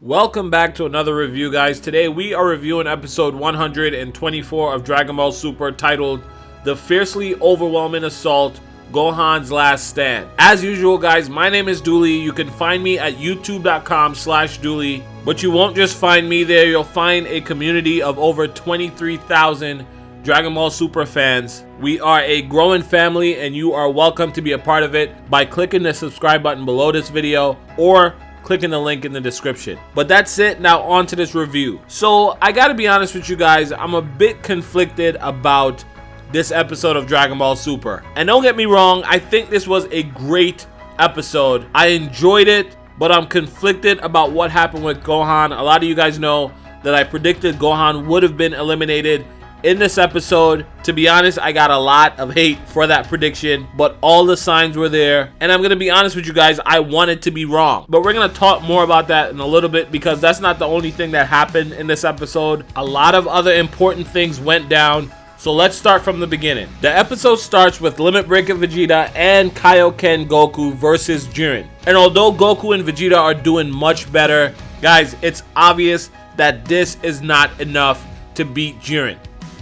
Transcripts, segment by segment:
Welcome back to another review, guys. Today we are reviewing episode 124 of Dragon Ball Super, titled The Fiercely Overwhelming Assault, Gohan's Last Stand. As usual, guys, my name is Doulie. You can find me at youtube.com/Doulie. But you won't just find me there, you'll find a community of over 23,000 Dragon Ball Super fans. We are a growing family and you are welcome to be a part of it by clicking the subscribe button below this video or clicking the link in the description. But that's it. Now on to this review. So I gotta be honest with you guys, I'm a bit conflicted about this episode of Dragon Ball Super. And don't get me wrong, I think this was a great episode. I enjoyed it, but I'm conflicted about what happened with Gohan. A lot of you guys know that I predicted Gohan would have been eliminated in this episode. To be honest, I got a lot of hate for that prediction, but all the signs were there. And I'm going to be honest with you guys, I wanted to be wrong. But we're going to talk more about that in a little bit because that's not the only thing that happened in this episode. A lot of other important things went down. So let's start from the beginning. The episode starts with Limit Breaker Vegeta and Kaioken Goku versus Jiren. And although Goku and Vegeta are doing much better, guys, it's obvious that this is not enough to beat Jiren.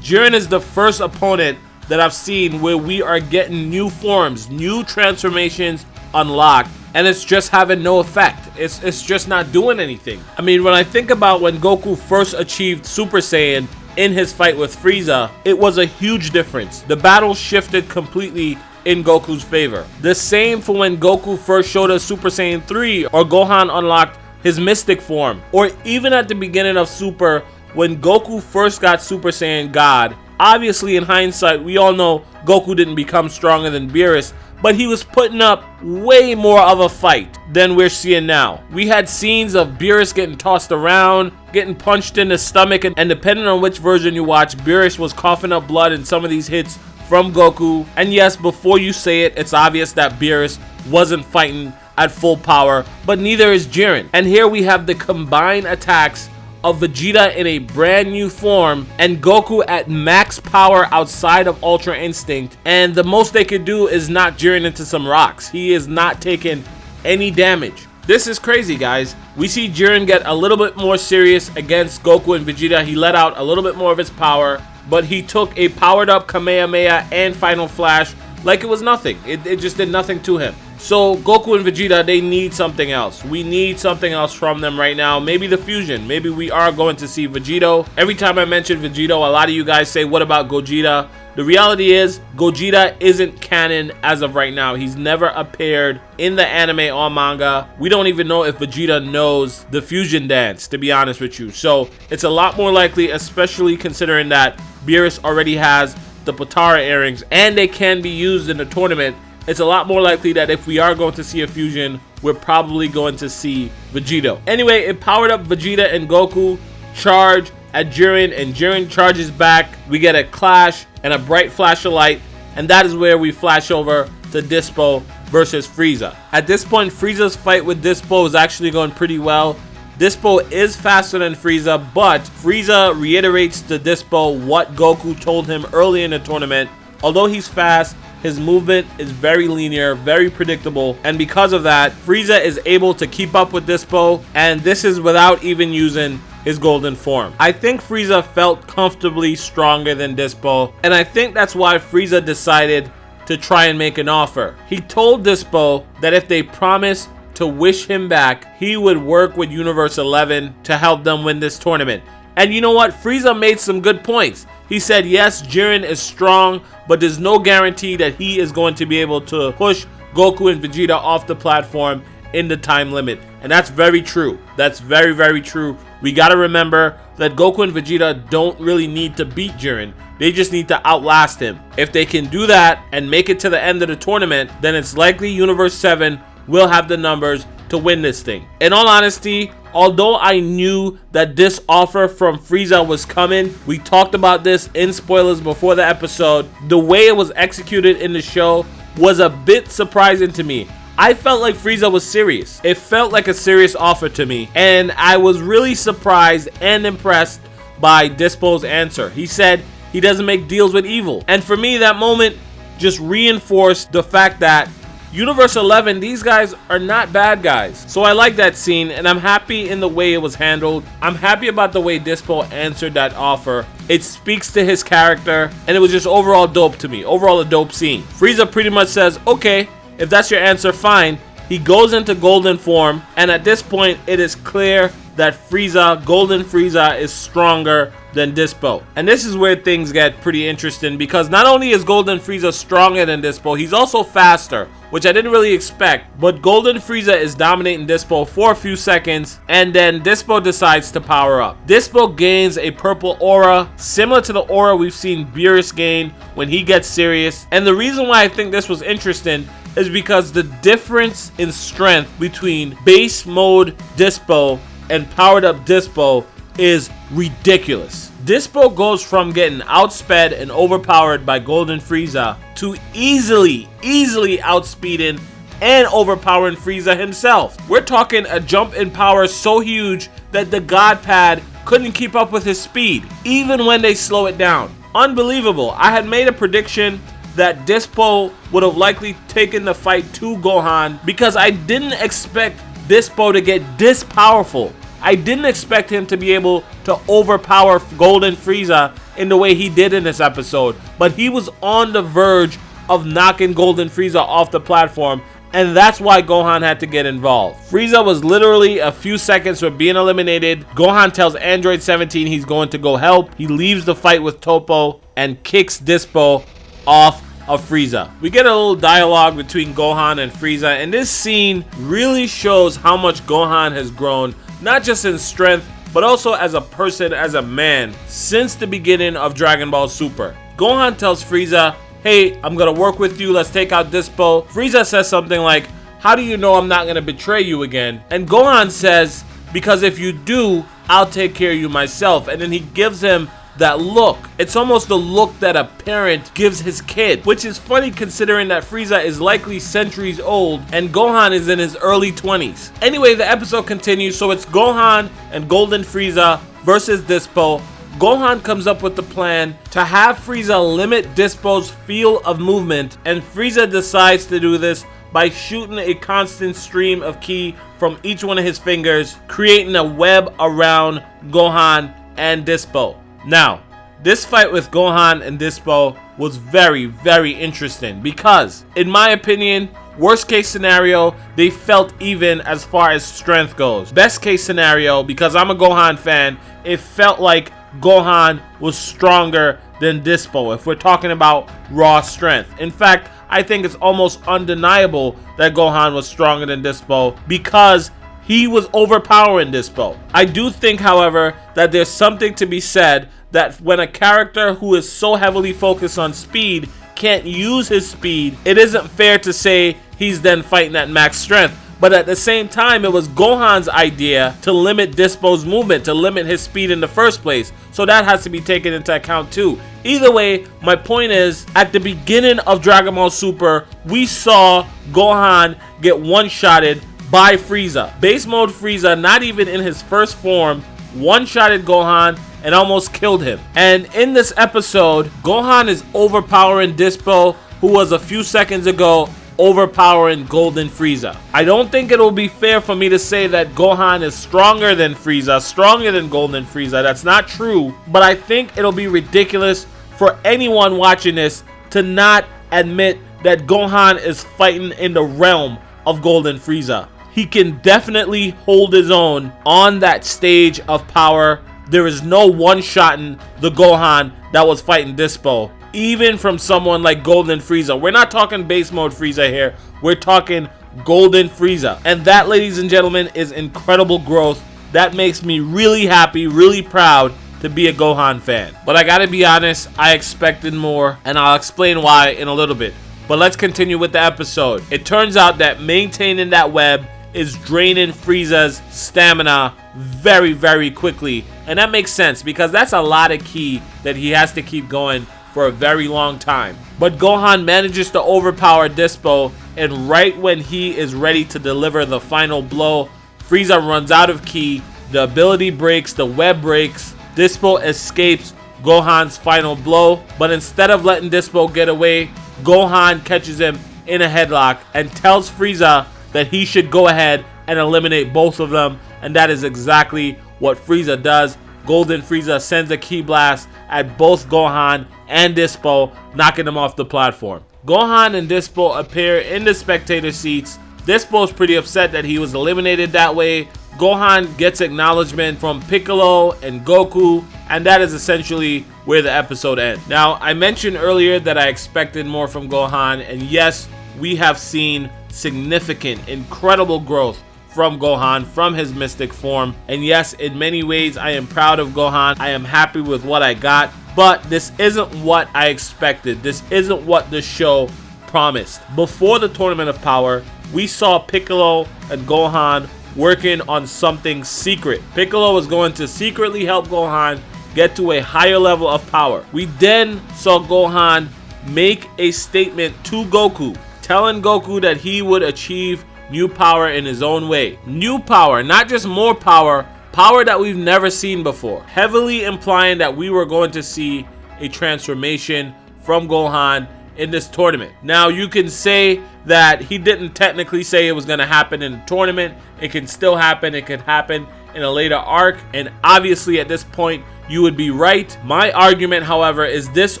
Jiren is the first opponent that I've seen where we are getting new forms, new transformations unlocked, and it's just having no effect. It's just not doing anything. I mean, when I think about when Goku first achieved Super Saiyan in his fight with Freiza, it was a huge difference. The battle shifted completely in Goku's favor. The same for when Goku first showed us Super Saiyan 3 or Gohan unlocked his Mystic form, or even at the beginning of Super when Goku first got Super Saiyan God. Obviously, in hindsight, we all know Goku didn't become stronger than Beerus, but he was putting up way more of a fight than we're seeing now. We had scenes of Beerus getting tossed around, getting punched in the stomach, and depending on which version you watch, Beerus was coughing up blood in some of these hits from Goku. And yes, before you say it, it's obvious that Beerus wasn't fighting at full power, but neither is Jiren. And here we have the combined attacks of Vegeta in a brand new form and Goku at max power outside of Ultra Instinct, and the most they could do is knock Jiren into some rocks. He is not taking any damage. This is crazy, guys. We see Jiren get a little bit more serious against Goku and Vegeta. He let out a little bit more of his power, but he took a powered up Kamehameha and Final Flash like it was nothing. It just did nothing to him. So Goku and Vegeta, they need something else. We need something else from them right now. Maybe the fusion. Maybe we are going to see Vegito. Every time I mention Vegito, a lot of you guys say, what about Gogeta? The reality is, Gogeta isn't canon as of right now. He's never appeared in the anime or manga. We don't even know if Vegeta knows the fusion dance, to be honest with you. So it's a lot more likely, especially considering that Beerus already has the Potara earrings and they can be used in the tournament. It's a lot more likely that if we are going to see a fusion, we're probably going to see Vegito. Anyway, it powered up Vegeta and Goku, charge at Jiren, and Jiren charges back. We get a clash and a bright flash of light, and that is where we flash over to DYSPO versus Freiza. At this point, Frieza's fight with DYSPO is actually going pretty well. DYSPO is faster than Freiza, but Freiza reiterates to DYSPO what Goku told him early in the tournament. Although he's fast, his movement is very linear, very predictable, and because of that, Freiza is able to keep up with DYSPO, and this is without even using his golden form. I think Freiza felt comfortably stronger than DYSPO, and I think that's why Freiza decided to try and make an offer. He told DYSPO that if they promised to wish him back, he would work with Universe 11 to help them win this tournament. And you know what? Freiza made some good points. He said, yes, Jiren is strong, but there's no guarantee that he is going to be able to push Goku and Vegeta off the platform in the time limit. And that's very true. That's very, very true. We got to remember that Goku and Vegeta don't really need to beat Jiren. They just need to outlast him. If they can do that and make it to the end of the tournament, then it's likely Universe 7 will have the numbers to win this thing. In all honesty, although I knew that this offer from Freiza was coming, we talked about this in spoilers before the episode, the way it was executed in the show was a bit surprising to me. I felt like Freiza was serious. It felt like a serious offer to me, and I was really surprised and impressed by DYSPO's answer. He said he doesn't make deals with evil, and for me that moment just reinforced the fact that Universe 11, these guys are not bad guys. So I like that scene, and I'm happy in the way it was handled. I'm happy about the way DYSPO answered that offer. It speaks to his character, and it was just overall dope to me. Overall a dope scene. Frieza pretty much says, okay, if that's your answer, fine. He goes into golden form, and at this point, it is clear that Frieza, Golden Frieza, is stronger than DYSPO. And this is where things get pretty interesting, because not only is Golden Frieza stronger than DYSPO, he's also faster, which I didn't really expect. But Golden Frieza is dominating DYSPO for a few seconds, and then DYSPO decides to power up. DYSPO gains a purple aura, similar to the aura we've seen Beerus gain when he gets serious. And the reason why I think this was interesting is because the difference in strength between base mode DYSPO and powered up DYSPO is ridiculous. DYSPO goes from getting outsped and overpowered by Golden Frieza to easily outspeeding and overpowering Frieza himself. We're talking a jump in power so huge that the God Pad couldn't keep up with his speed, even when they slow it down. Unbelievable. I had made a prediction that DYSPO would have likely taken the fight to Gohan because I didn't expect DYSPO to get this powerful. I didn't expect him to be able to overpower Golden Frieza in the way he did in this episode, but he was on the verge of knocking Golden Frieza off the platform, and that's why Gohan had to get involved. Frieza was literally a few seconds from being eliminated. Gohan tells Android 17 he's going to go help. He leaves the fight with Toppo and kicks DYSPO off of Frieza. We get a little dialogue between Gohan and Frieza, and this scene really shows how much Gohan has grown, not just in strength, but also as a person, as a man, since the beginning of Dragon Ball Super. Gohan tells Frieza, hey, I'm gonna work with you, let's take out DYSPO. Frieza says something like, how do you know I'm not gonna betray you again? And Gohan says, because if you do, I'll take care of you myself. And then he gives him that look. It's almost the look that a parent gives his kid, which is funny considering that Frieza is likely centuries old and Gohan is in his early 20s. Anyway, the episode continues, so it's Gohan and Golden Frieza versus DYSPO. Gohan comes up with the plan to have Frieza limit DYSPO's field of movement, and Frieza decides to do this by shooting a constant stream of ki from each one of his fingers, creating a web around Gohan and DYSPO. Now, this fight with Gohan and DYSPO was very interesting because, in my opinion, worst case scenario, they felt even as far as strength goes. Best case scenario, because I'm a Gohan fan, it felt like Gohan was stronger than DYSPO if we're talking about raw strength. In fact, I think it's almost undeniable that Gohan was stronger than DYSPO because he was overpowering DYSPO. I do think, however, that there's something to be said that when a character who is so heavily focused on speed can't use his speed, it isn't fair to say he's then fighting at max strength. But at the same time, it was Gohan's idea to limit DYSPO's movement, to limit his speed in the first place. So that has to be taken into account too. Either way, my point is, at the beginning of Dragon Ball Super, we saw Gohan get one-shotted by Frieza. Base mode Frieza, not even in his first form, one-shotted Gohan and almost killed him. And in this episode, Gohan is overpowering DYSPO, who was a few seconds ago overpowering Golden Frieza. I don't think it'll be fair for me to say that Gohan is stronger than Frieza, stronger than Golden Frieza. That's not true. But I think it'll be ridiculous for anyone watching this to not admit that Gohan is fighting in the realm of Golden Frieza. He can definitely hold his own on that stage of power. There is no one-shotting the Gohan that was fighting DYSPO, even from someone like Golden Frieza. We're not talking base mode Frieza here. We're talking Golden Frieza. And that, ladies and gentlemen, is incredible growth. That makes me really happy, really proud to be a Gohan fan. But I gotta be honest, I expected more, and I'll explain why in a little bit. But let's continue with the episode. It turns out that maintaining that web is draining Frieza's stamina very quickly. And that makes sense because that's a lot of ki that he has to keep going for a very long time. But Gohan manages to overpower DYSPO, and right when he is ready to deliver the final blow, Frieza runs out of ki, the ability breaks, the web breaks, DYSPO escapes Gohan's final blow, but instead of letting DYSPO get away, Gohan catches him in a headlock and tells Frieza that he should go ahead and eliminate both of them, and that is exactly what Frieza does. Golden Frieza sends a ki blast at both Gohan and DYSPO, knocking them off the platform. Gohan and DYSPO appear in the spectator seats. DYSPO is pretty upset that he was eliminated that way. Gohan gets acknowledgement from Piccolo and Goku, and that is essentially where the episode ends. Now, I mentioned earlier that I expected more from Gohan, and yes, we have seen significant, incredible growth from Gohan, from his mystic form. And yes, in many ways, I am proud of Gohan. I am happy with what I got, but this isn't what I expected. This isn't what the show promised. Before the Tournament of Power, we saw Piccolo and Gohan working on something secret. Piccolo was going to secretly help Gohan get to a higher level of power. We then saw Gohan make a statement to Goku, telling Goku that he would achieve new power in his own way. New power, not just more power, power that we've never seen before. Heavily implying that we were going to see a transformation from Gohan in this tournament. Now, you can say that he didn't technically say it was going to happen in the tournament. It can still happen. It could happen in a later arc. And obviously, at this point, you would be right. My argument, however, is this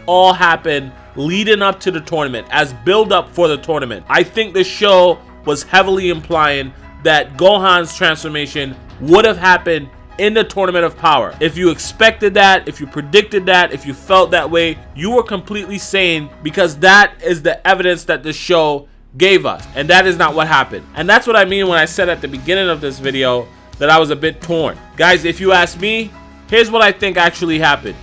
all happened leading up to the tournament, as build up for the tournament. I think the show was heavily implying that Gohan's transformation would have happened in the Tournament of Power. If you expected that, if you predicted that, if you felt that way, you were completely sane, because that is the evidence that the show gave us, and that is not what happened. And that's what I mean when I said at the beginning of this video that I was a bit torn. Guys, if you ask me, here's what I think actually happened.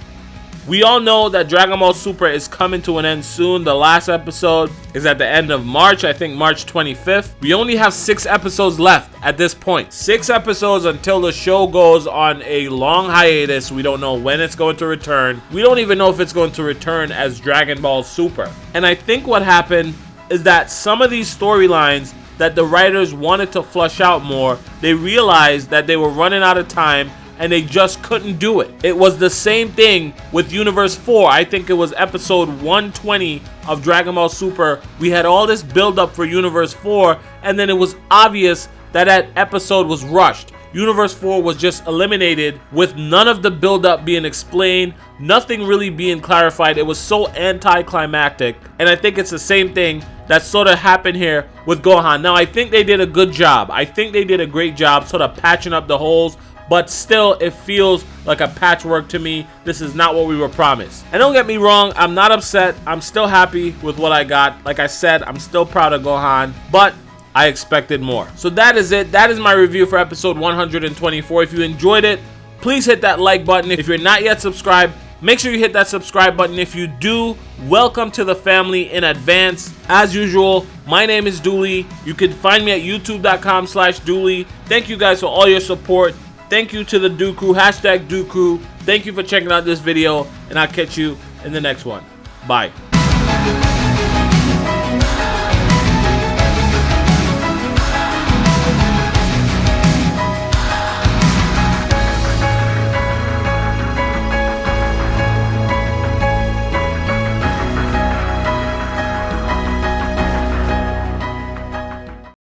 We all know that Dragon Ball Super is coming to an end soon. The last episode is at the end of March, I think March 25th. We only have 6 episodes left at this point. 6 episodes until the show goes on a long hiatus. We don't know when it's going to return. We don't even know if it's going to return as Dragon Ball Super. And I think what happened is that some of these storylines that the writers wanted to flush out more, they realized that they were running out of time and they just couldn't do it. It was the same thing with Universe 4. I think it was episode 120 of Dragon Ball Super. We had all this build up for Universe 4, and then it was obvious that that episode was rushed. Universe 4 was just eliminated with none of the build up being explained, nothing really being clarified. It was so anticlimactic, and I think it's the same thing that sort of happened here with Gohan. Now, I think they did a good job. I think they did a great job sort of patching up the holes, but still, it feels like a patchwork to me. This is not what we were promised. And don't get me wrong, I'm not upset. I'm still happy with what I got. Like I said, I'm still proud of Gohan, but I expected more. So that is it. That is my review for episode 124. If you enjoyed it, please hit that like button. If you're not yet subscribed, make sure you hit that subscribe button. If you do, welcome to the family in advance. As usual, my name is Doulie. You can find me at youtube.com/Doulie. Thank you guys for all your support. Thank you to the Do Crew, #Do Crew. Thank you for checking out this video, and I'll catch you in the next one. Bye.